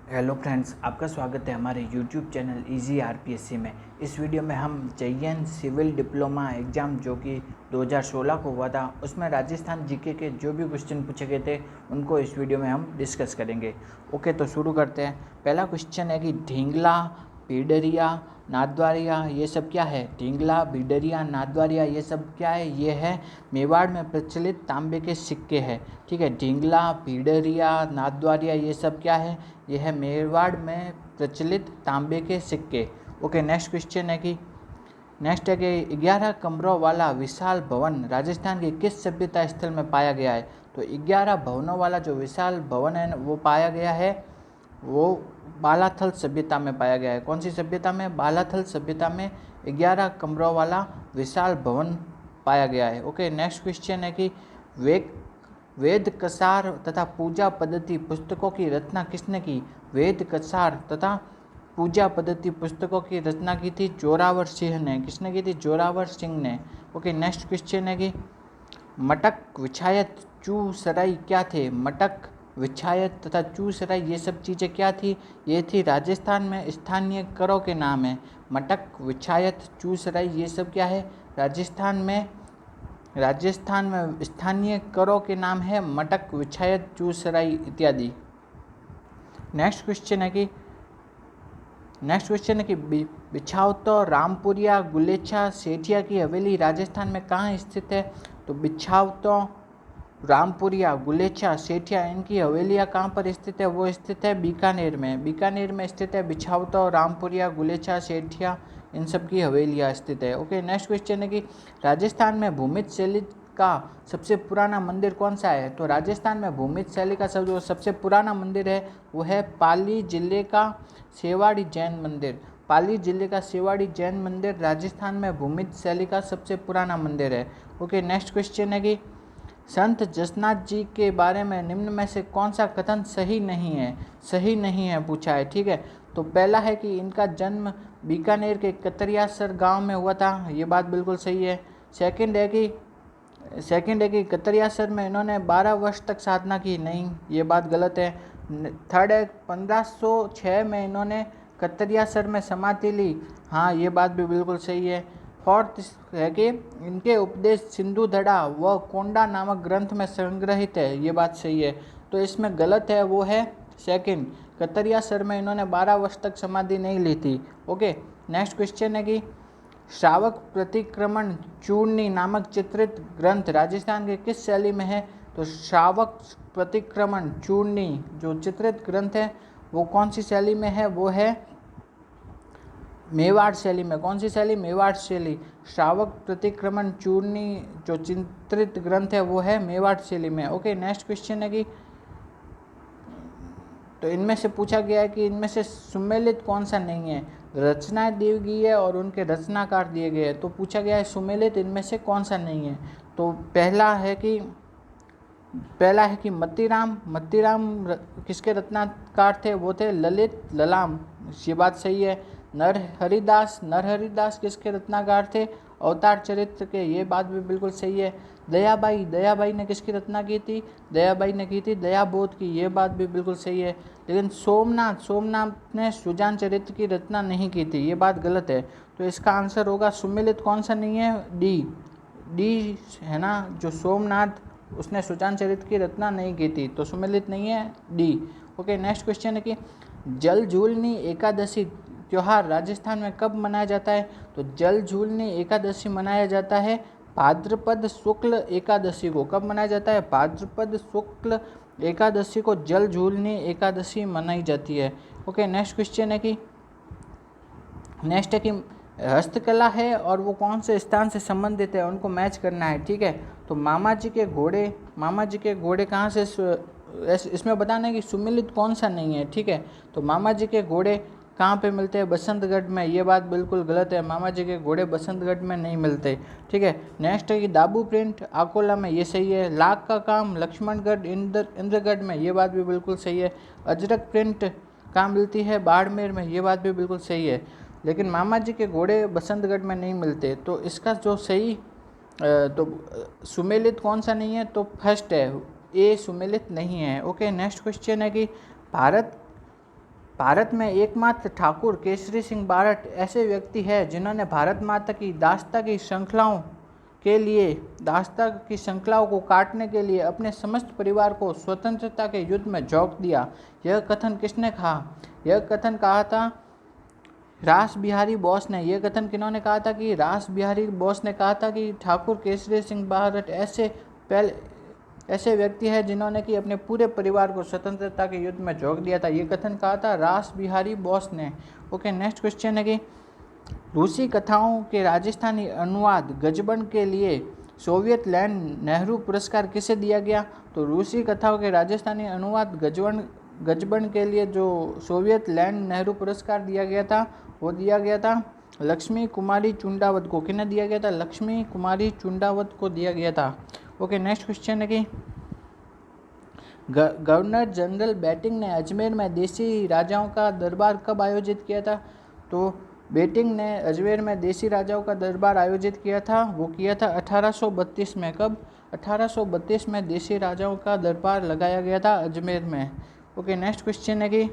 Hello friends, आपका स्वागत है हमारे यूट्यूब चैनल इजी आरपीएससी में। इस वीडियो में हम जयन सिविल डिप्लोमा एग्ज़ाम जो कि 2016 को हुआ था, उसमें राजस्थान जीके के जो भी क्वेश्चन पूछे गए थे उनको इस वीडियो में हम डिस्कस करेंगे। ओके, तो शुरू करते हैं। पहला क्वेश्चन है कि ढींगला, भीडरिया, नाथद्वारिया ये सब क्या है। ढींगला, भीडरिया, नाथद्वारिया ये सब क्या है। ये है मेवाड़ में प्रचलित तांबे के सिक्के हैं। ठीक है, ढींगला, भीडरिया, नाथद्वारिया ये सब क्या है। ये है मेवाड़ में प्रचलित तांबे के सिक्के। ओके, नेक्स्ट क्वेश्चन है कि 11 कमरों वाला विशाल भवन राजस्थान के किस सभ्यता स्थल में पाया गया है। तो 11 भवनों वाला जो विशाल भवन है वो पाया गया है, वो बालाथल सभ्यता में पाया गया है। कौन सी सभ्यता में। बालाथल सभ्यता में 11 कमरों वाला विशाल भवन पाया गया है। ओके, नेक्स्ट क्वेश्चन है कि वेद कसार तथा पूजा पद्धति पुस्तकों की रचना किसने की। वेद कसार तथा पूजा पद्धति पुस्तकों की रचना की थी जोरावर सिंह ने। किसने की थी। जोरावर सिंह ने। ओके, नेक्स्ट क्वेश्चन है कि मटक, विछायत, चू सराई क्या थे। मटक, विछायत तथा चू सराई ये सब चीज़ें क्या थी। ये थी राजस्थान में स्थानीय करों के नाम है। मटक, विछायत, चू सराई ये सब क्या है। राजस्थान में स्थानीय करों के नाम है मटक, विछायत, चू सराई इत्यादि। नेक्स्ट क्वेश्चन है कि बिछावतो, रामपुरिया, गुलेछा, सेठिया की हवेली राजस्थान में कहाँ स्थित है। तो बिछावतो, रामपुरिया, गुलेछा, सेठिया इनकी हवेलियाँ कहाँ पर स्थित है। वो स्थित है बीकानेर में। बीकानेर में स्थित है बिछावतो, रामपुरिया, गुलेछा, सेठिया इन सब की हवेलियाँ स्थित है। ओके, नेक्स्ट क्वेश्चन है कि राजस्थान में भूमिज शैली का सबसे पुराना मंदिर कौन सा है। तो राजस्थान में भूमिज शैली का जो सबसे पुराना मंदिर है वो है पाली जिले का सेवाड़ी जैन मंदिर। पाली जिले का सेवाड़ी जैन मंदिर राजस्थान में भूमिज शैली का सबसे पुराना मंदिर है। ओके, नेक्स्ट क्वेश्चन है कि संत जसनाथ जी के बारे में निम्न में से कौन सा कथन सही नहीं है पूछा है। ठीक है, तो पहला है कि इनका जन्म बीकानेर के कतरियासर गांव में हुआ था, ये बात बिल्कुल सही है। सेकंड है कि कतरियासर में इन्होंने 12 वर्ष तक साधना की, नहीं ये बात गलत है। थर्ड है 1506 में इन्होंने कतरियासर में समाधि ली, हाँ ये बात भी बिल्कुल सही है। फोर्थ है कि इनके उपदेश सिंधु धड़ा व कोंडा नामक ग्रंथ में संग्रहित है, ये बात सही है। तो इसमें गलत है वो है सेकंड, कतरियासर में इन्होंने 12 वर्ष तक समाधि नहीं ली थी। ओके, नेक्स्ट क्वेश्चन है कि श्रावक प्रतिक्रमण चूर्णी नामक चित्रित ग्रंथ राजस्थान के किस शैली में है। तो श्रावक प्रतिक्रमण चूर्णी जो चित्रित ग्रंथ है वो कौन सी शैली में है। वो है मेवाड़ शैली में। कौन सी शैली। मेवाड़ शैली। श्रावक प्रतिक्रमण चूर्णी जो चित्रित ग्रंथ है वो है मेवाड़ शैली में। ओके, नेक्स्ट क्वेश्चन है कि तो इनमें से पूछा गया है कि इनमें से सुमेलित कौन सा नहीं है। रचनाएं दी गई है और उनके रचनाकार दिए गए हैं, तो पूछा गया है सुमेलित इनमें से कौन सा नहीं है। तो पहला है कि मत्तीराम किसके रत्नाकार थे। वो थे ललित ललाम, ये बात सही है। नरहरिदास किसके रत्नाकार थे। अवतार चरित्र के, ये बात भी बिल्कुल सही है। दयाबाई ने किसकी रचना की थी। दयाबाई ने की थी दयाबोध की, ये बात भी बिल्कुल सही है। लेकिन सोमनाथ ने सुजान चरित्र की रचना नहीं की थी, ये बात गलत है। तो इसका आंसर होगा सुमेलित कौन सा नहीं है। डी है ना, जो सोमनाथ उसने सुजान चरित्र की रचना नहीं की थी, तो सुमेलित नहीं है डी। ओके, नेक्स्ट क्वेश्चन है कि जल झूलनी एकादशी त्योहार राजस्थान में कब मनाया जाता है। तो जल झूलनी एकादशी मनाया जाता है भाद्रपद शुक्ल एकादशी को। कब मनाया जाता है। भाद्रपद शुक्ल एकादशी को जल झूलनी एकादशी मनाई जाती है। ओके, नेक्स्ट क्वेश्चन है कि हस्तकला है और वो कौन से स्थान से संबंधित है, उनको मैच करना है। ठीक है, तो मामा जी के घोड़े कहाँ से, इसमें बताना है कि सुमेलित कौन सा नहीं है। ठीक है, तो मामा जी के घोड़े कहाँ पे मिलते हैं। बसंतगढ़ में, ये बात बिल्कुल गलत है। मामा जी के घोड़े बसंतगढ़ में नहीं मिलते। ठीक है, नेक्स्ट है कि दाबू प्रिंट अकोला में, ये सही है। लाख का काम लक्ष्मणगढ़ इंद्रगढ़ में, ये बात भी बिल्कुल सही है। अजरक प्रिंट कहाँ मिलती है। बाड़मेर में, ये बात भी बिल्कुल सही है। लेकिन मामा जी के घोड़े बसंतगढ़ में नहीं मिलते। तो इसका जो सही तो सुमेलित कौन सा नहीं है। तो फर्स्ट है ए, सुमेलित नहीं है। ओके, नेक्स्ट क्वेश्चन है कि भारत भारत में एकमात्र ठाकुर केसरी सिंह बारट ऐसे व्यक्ति हैं जिन्होंने भारत माता की दास्ता की श्रृंखलाओं को काटने के लिए अपने समस्त परिवार को स्वतंत्रता के युद्ध में झोंक दिया। यह कथन किसने कहा? यह कथन कहा था रास बिहारी बोस ने। यह कथन किन्होंने कहा था? कि रास बिहारी बोस ने कहा था कि ठाकुर केसरी सिंह बारट ऐसे व्यक्ति हैं जिन्होंने कि अपने पूरे परिवार को स्वतंत्रता के युद्ध में झोंक दिया था। ये कथन कहा था रास बिहारी बोस ने। ओके, नेक्स्ट क्वेश्चन है कि रूसी कथाओं के राजस्थानी अनुवाद गजबन के लिए सोवियत लैंड नेहरू पुरस्कार किसे दिया गया? तो रूसी कथाओं के राजस्थानी अनुवाद गजबन के लिए जो सोवियत लैंड नेहरू पुरस्कार दिया गया था वो दिया गया था लक्ष्मी कुमारी चुंडावत को। किन्हें दिया गया था? लक्ष्मी कुमारी चुंडावत को दिया गया था। ओके, नेक्स्ट क्वेश्चन है कि गवर्नर जनरल बेटिंग ने अजमेर में देसी राजाओं का दरबार कब आयोजित किया था? तो बेटिंग ने अजमेर में देसी राजाओं का दरबार आयोजित किया था, वो किया था 1832 में। कब? 1832 में देसी राजाओं का दरबार लगाया गया था अजमेर में। ओके, नेक्स्ट क्वेश्चन है कि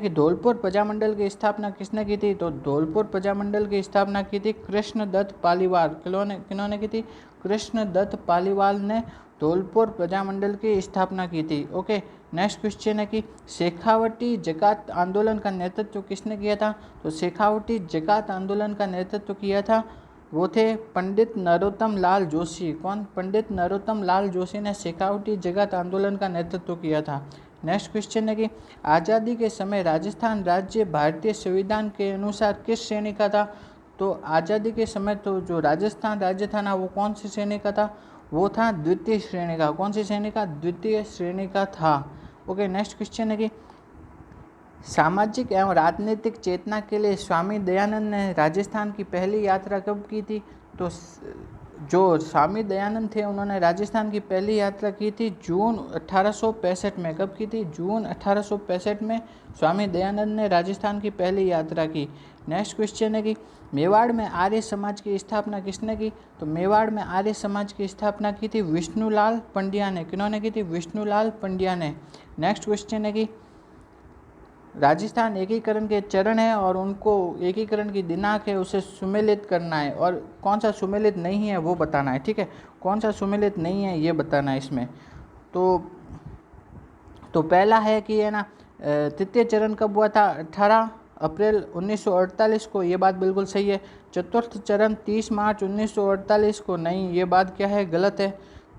धौलपुर प्रजामंडल की स्थापना किसने की थी? तो धौलपुर प्रजामंडल की स्थापना की थी कृष्णदत्त पालीवाल। किन्होंने की थी? कृष्णदत्त पालीवाल ने धौलपुर प्रजामंडल की स्थापना की थी। ओके, नेक्स्ट क्वेश्चन है कि शेखावटी जकात आंदोलन का नेतृत्व किसने किया था? तो शेखावटी जकात आंदोलन का नेतृत्व किया था वो थे पंडित नरोत्तम लाल जोशी। कौन? पंडित नरोत्तम लाल जोशी ने शेखावटी जकात आंदोलन का नेतृत्व किया था। नेक्स्ट क्वेश्चन है कि आज़ादी के समय राजस्थान राज्य भारतीय संविधान के अनुसार किस श्रेणी का था? तो आज़ादी के समय तो जो राजस्थान राज्य था ना वो कौन सी श्रेणी का था? वो था द्वितीय श्रेणी का। कौन सी श्रेणी का? द्वितीय श्रेणी का था। ओके, नेक्स्ट क्वेश्चन है कि सामाजिक एवं राजनीतिक चेतना के लिए स्वामी दयानंद ने राजस्थान की पहली यात्रा कब की थी? तो जो स्वामी दयानंद थे उन्होंने राजस्थान की पहली यात्रा की थी जून 1865 में। कब की थी? जून 1865 में स्वामी दयानंद ने राजस्थान की पहली यात्रा की। नेक्स्ट क्वेश्चन है कि मेवाड़ में आर्य समाज की स्थापना किसने की? तो मेवाड़ में आर्य समाज की स्थापना की थी विष्णुलाल पंड्या ने। किन्होंने की थी? विष्णुलाल पंड्या ने। नेक्स्ट क्वेश्चन है कि राजस्थान एकीकरण के चरण है और उनको एकीकरण की दिनांक है उसे सुमेलित करना है, और कौन सा सुमेलित नहीं है वो बताना है। ठीक है, कौन सा सुमेलित नहीं है ये बताना है इसमें। तो पहला है कि है ना तृतीय चरण कब हुआ था? 18 अप्रैल 1948 को। ये बात बिल्कुल सही है। चतुर्थ चरण 30 मार्च 1948 को। नहीं, ये बात क्या है? गलत है।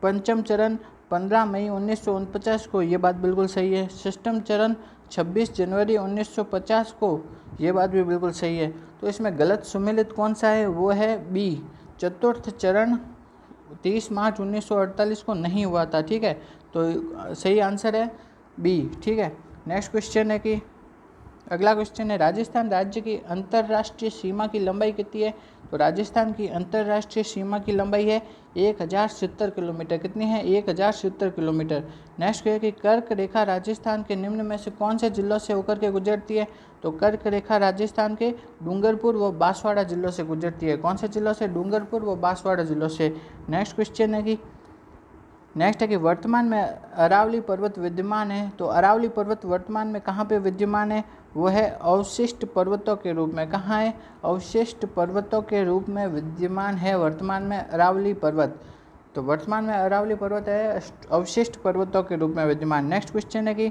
पंचम चरण 15 मई 1949 को। ये बात बिल्कुल सही है। षष्ठम चरण 26 जनवरी 1950 को। ये बात भी बिल्कुल सही है। तो इसमें गलत सुमेलित कौन सा है? वो है बी, चतुर्थ चरण 30 मार्च 1948 को नहीं हुआ था। ठीक है, तो सही आंसर है बी। ठीक है, नेक्स्ट क्वेश्चन है कि अगला क्वेश्चन है राजस्थान राज्य की अंतर्राष्ट्रीय सीमा की लंबाई कितनी है? तो राजस्थान की अंतर्राष्ट्रीय सीमा की लंबाई है 1070 किलोमीटर। कितनी है? 1070 किलोमीटर। नेक्स्ट है कि कर्क रेखा राजस्थान के निम्न में से कौन से जिलों से होकर के गुजरती है? तो कर्क रेखा राजस्थान के डूंगरपुर व बांसवाड़ा जिलों से गुजरती है। कौन से जिलों से? डूंगरपुर व बांसवाड़ा जिलों से। नेक्स्ट क्वेश्चन है कि वर्तमान में अरावली पर्वत विद्यमान है। तो अरावली पर्वत वर्तमान में कहाँ पे विद्यमान है? वो है अवशिष्ट पर्वतों के रूप में। कहाँ है? अवशिष्ट पर्वतों के रूप में विद्यमान है वर्तमान में अरावली पर्वत। तो वर्तमान में अरावली पर्वत है अवशिष्ट पर्वतों के रूप में विद्यमान। नेक्स्ट क्वेश्चन है कि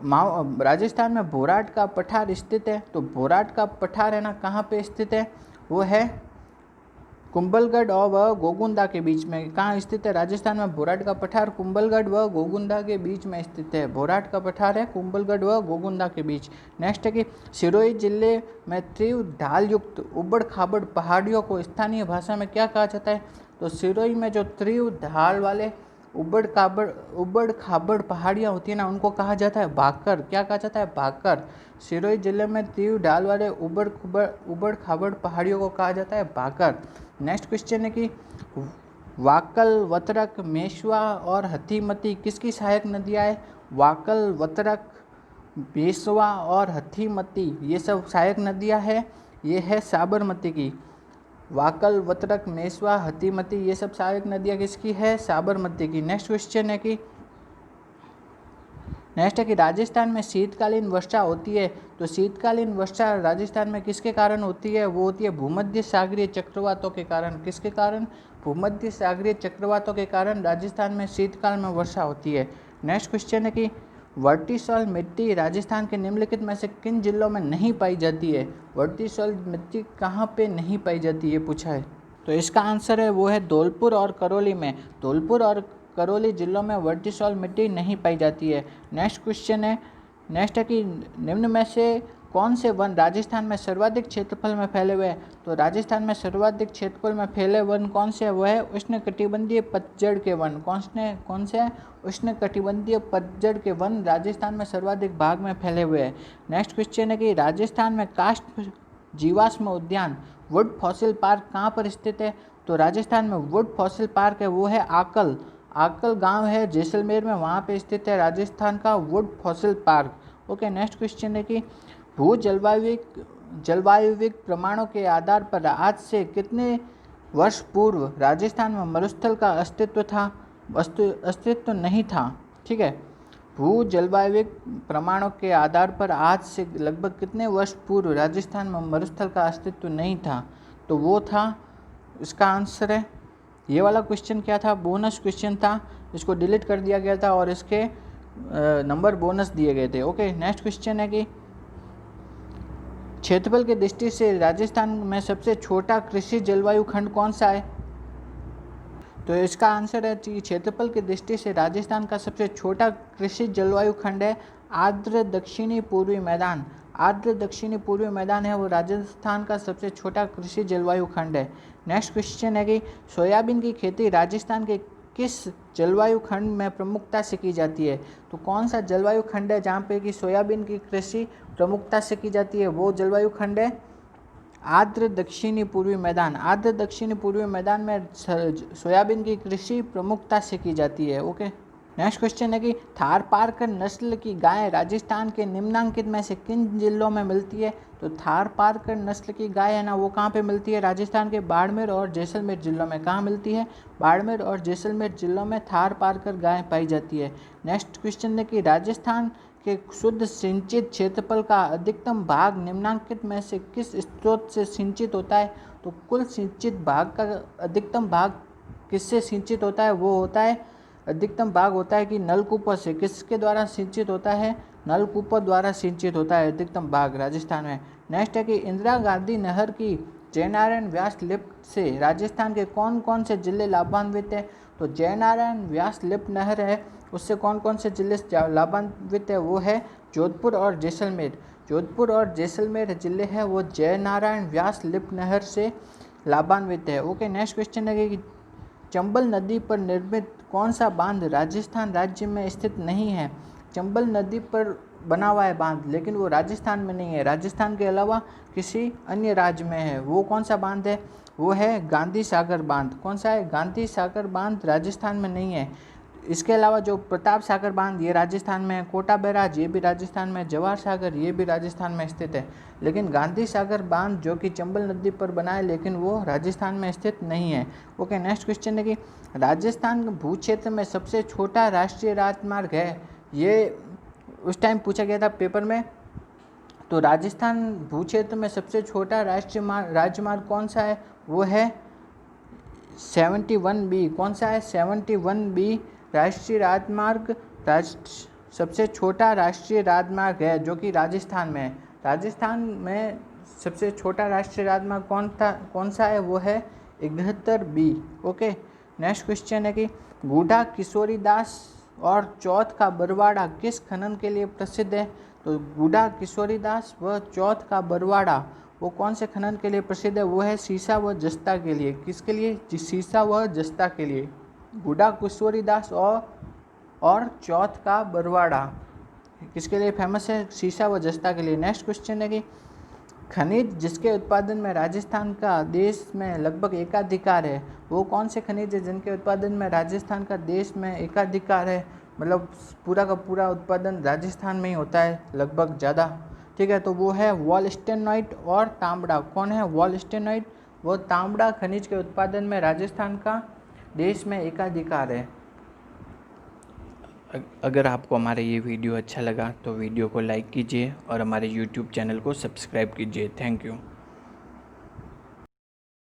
राजस्थान में भोराट का पठार स्थित है। तो भोराट का पठार है ना कहाँ पे स्थित है? वो है कुंभलगढ़ और गोगुंदा के बीच में। कहाँ स्थित है? राजस्थान में भोराट का पठार कुंभलगढ़ व गोगुंदा के बीच में स्थित है। भोराट का पठार है कुंभलगढ़ व गोगुंदा के बीच। नेक्स्ट है कि सिरोही जिले में तीव्र ढाल युक्त उबड़ खाबड़ पहाड़ियों को स्थानीय भाषा में क्या कहा जाता है? तो सिरोही में जो तीव्र ढाल वाले उबड़ खाबड़ पहाड़ियाँ होती है ना उनको कहा जाता है भाकर। क्या कहा जाता है? भाकर। सिरोही जिले में तीव्र ढाल वाले उबड़ खाबड़ पहाड़ियों को कहा जाता है भाकर। नेक्स्ट क्वेश्चन है कि वाकल, वतरक, मेशवा और हथीमती किसकी सहायक नदियाँ है? वाकल, वतरक, मेशवा और हथीमती ये सब सहायक नदियाँ है। ये है साबरमती की। वाकल, वतरक, मेशवा, हथीमती ये सब सहायक नदियाँ किसकी है? साबरमती की। नेक्स्ट क्वेश्चन है कि नेक्स्ट है कि राजस्थान में शीतकालीन वर्षा होती है, तो शीतकालीन वर्षा राजस्थान में किसके कारण होती है? वो होती है भूमध्य सागरीय चक्रवातों के कारण। किसके कारण? भूमध्य सागरीय चक्रवातों के कारण राजस्थान में शीतकाल में वर्षा होती है। नेक्स्ट क्वेश्चन है कि वर्टिसॉल मिट्टी राजस्थान के निम्नलिखित में से किन जिलों में नहीं पाई जाती है? वर्टिसॉल मिट्टी कहाँ पे नहीं पाई जाती है पूछा है, तो इसका आंसर है वो है धौलपुर और करौली में। धौलपुर और करौली जिलों में वर्टिसॉल मिट्टी नहीं पाई जाती है। नेक्स्ट क्वेश्चन है कि निम्न में से कौन से वन राजस्थान में सर्वाधिक क्षेत्रफल में फैले हुए हैं? तो राजस्थान में सर्वाधिक क्षेत्रफल में फैले वन कौन से है? वो है उष्णकटिबंधीय पतझड़ के वन। कौन से उष्णकटिबंधीय पतझड़ के वन राजस्थान में सर्वाधिक भाग में फैले हुए हैं। नेक्स्ट क्वेश्चन है कि राजस्थान में काष्ठ जीवाश्म उद्यान वुड फॉसिल पार्क कहाँ पर स्थित है? तो राजस्थान में वुड फॉसिल पार्क है वो है आकल गांव है जैसलमेर में, वहाँ पे स्थित है राजस्थान का would fossil park. Okay, next question है कि भू जलवायविक प्रमाणों के आधार पर आज से कितने वर्ष पूर्व राजस्थान में मरुस्थल का अस्तित्व नहीं था? ठीक है, भू जलवायविक प्रमाणों के आधार पर आज से लगभग कितने वर्ष पूर्व राजस्थान में मरुस्थल का अस्तित्व नहीं था? तो वो था, इसका आंसर है ये वाला क्वेश्चन क्या था? बोनस क्वेश्चन था, इसको डिलीट कर दिया गया था और इसके नंबर बोनस दिए गए थे। ओके, नेक्स्ट क्वेश्चन है कि क्षेत्रफल की दृष्टि से राजस्थान में सबसे छोटा कृषि जलवायु खंड कौन सा है? तो इसका आंसर है कि क्षेत्रफल की दृष्टि से राजस्थान का सबसे छोटा कृषि जलवायु खंड है आर्द्र दक्षिणी पूर्वी मैदान। आर्द्र दक्षिणी पूर्वी मैदान है वो राजस्थान का सबसे छोटा कृषि जलवायु खंड है। नेक्स्ट क्वेश्चन है कि सोयाबीन की खेती राजस्थान के किस जलवायु खंड में प्रमुखता से की जाती है? तो कौन सा जलवायु खंड है जहाँ पे कि सोयाबीन की कृषि प्रमुखता से की जाती है? वो जलवायु खंड है आर्द्र दक्षिणी पूर्वी मैदान। आर्द्र दक्षिणी पूर्वी मैदान में सोयाबीन की कृषि प्रमुखता से की जाती है। ओके, नेक्स्ट क्वेश्चन है कि थारपारकर नस्ल की गाय राजस्थान के निम्नांकित में से किन जिलों में मिलती है? तो थारपारकर नस्ल की गाय है ना वो कहाँ पे मिलती है? राजस्थान के बाड़मेर और जैसलमेर जिलों में। कहाँ मिलती है? बाड़मेर और जैसलमेर जिलों में थारपारकर गाय पाई जाती है। नेक्स्ट क्वेश्चन है कि राजस्थान के शुद्ध सिंचित क्षेत्रफल का अधिकतम भाग निम्नांकित में से किस स्रोत से सिंचित होता है? तो कुल सिंचित भाग का अधिकतम भाग किससे सिंचित होता है? वो होता है अधिकतम भाग होता है कि नलकूपों से। किसके द्वारा सिंचित होता है? नलकूपों द्वारा सिंचित होता है अधिकतम भाग राजस्थान में। नेक्स्ट है कि इंदिरा गांधी नहर की जयनारायण व्यास लिफ्ट से राजस्थान के कौन कौन से जिले लाभान्वित है? तो जयनारायण व्यास लिफ्ट नहर है उससे कौन कौन से जिले लाभान्वित है? वो है जोधपुर और जैसलमेर। जोधपुर और जैसलमेर जिले हैं वो जयनारायण व्यास लिफ्ट नहर से लाभान्वित है। ओके, नेक्स्ट क्वेश्चन है कि चंबल नदी पर निर्मित कौन सा बांध राजस्थान राज्य में स्थित नहीं है? चंबल नदी पर बना हुआ है बांध लेकिन वो राजस्थान में नहीं है, राजस्थान के अलावा किसी अन्य राज्य में है। वो कौन सा बांध है? वो है गांधी सागर बांध। कौन सा है? गांधी सागर बांध राजस्थान में नहीं है। इसके अलावा जो प्रताप सागर बांध ये राजस्थान में है, कोटा बैराज ये भी राजस्थान में, जवाहर सागर ये भी राजस्थान में स्थित है, लेकिन गांधी सागर बांध जो कि चंबल नदी पर बना है लेकिन वो राजस्थान में स्थित नहीं है। ओके, नेक्स्ट क्वेश्चन है कि राजस्थान भू क्षेत्र में सबसे छोटा राष्ट्रीय राजमार्ग है, ये उस टाइम पूछा गया था पेपर में। तो राजस्थान भू क्षेत्र में सबसे छोटा राष्ट्रीय राजमार्ग कौन सा है? वो है 71B। कौन सा है? 71B राष्ट्रीय राजमार्ग सबसे छोटा राष्ट्रीय राजमार्ग है जो कि राजस्थान में है। राजस्थान में सबसे छोटा राष्ट्रीय राजमार्ग कौन सा है? वो है 71B। ओके, नेक्स्ट क्वेश्चन है कि बूढ़ा किशोरीदास और चौथ का बरवाड़ा किस खनन के लिए प्रसिद्ध है? तो बूढ़ा किशोरीदास व चौथ का बरवाड़ा वो कौन से खनन के लिए प्रसिद्ध है? वो है सीसा व जस्ता के लिए। किसके लिए? सीसा व जस्ता के लिए। बूढ़ा किशोरीदास और चौथ का बरवाड़ा किसके लिए फेमस है? सीसा व जस्ता के लिए। नेक्स्ट क्वेश्चन है कि खनिज जिसके उत्पादन में राजस्थान का देश में लगभग एकाधिकार है, वो कौन से खनिज है जिनके उत्पादन में राजस्थान का देश में एकाधिकार है? मतलब पूरा का पूरा उत्पादन राजस्थान में ही होता है लगभग ज़्यादा। ठीक है, तो वो है वॉलस्टेनॉइट और तांबड़ा। कौन है? वॉलस्टेनॉइट वो तांबड़ा खनिज के उत्पादन में राजस्थान का देश में एकाधिकार है। अगर आपको हमारा ये वीडियो अच्छा लगा तो वीडियो को लाइक कीजिए और हमारे यूट्यूब चैनल को सब्सक्राइब कीजिए। Thank you.